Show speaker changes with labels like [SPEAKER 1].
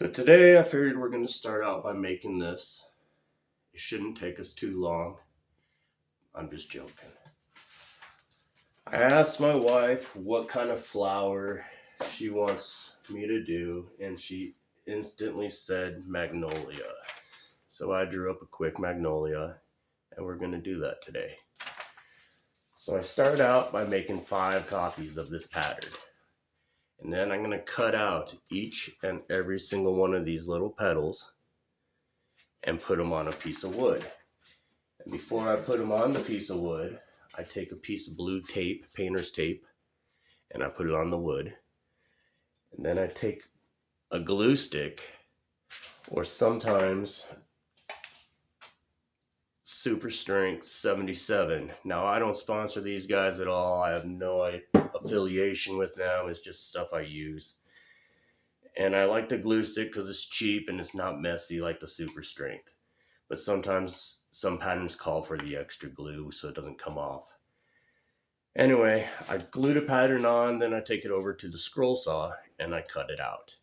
[SPEAKER 1] So today I figured we're going to start out by making this. It shouldn't take us too long. I'm just joking. I asked my wife what kind of flower she wants me to do, and she instantly said magnolia. So I drew up a quick magnolia, and we're going to do that today. So I start out by making 5 copies of this pattern. And then I'm going to cut out each and every single one of these little petals and put them on a piece of wood. And before I put them on the piece of wood, I take a piece of blue tape, painter's tape, and I put it on the wood. And then I take a glue stick, or sometimes super strength 77. Now, I don't sponsor these guys at all. I have no affiliation with them. It's just stuff I use. And I like the glue stick because it's cheap and it's not messy like the super strength. But sometimes some patterns call for the extra glue so it doesn't come off. Anyway, I glue the pattern on, then I take it over to the scroll saw and I cut it out.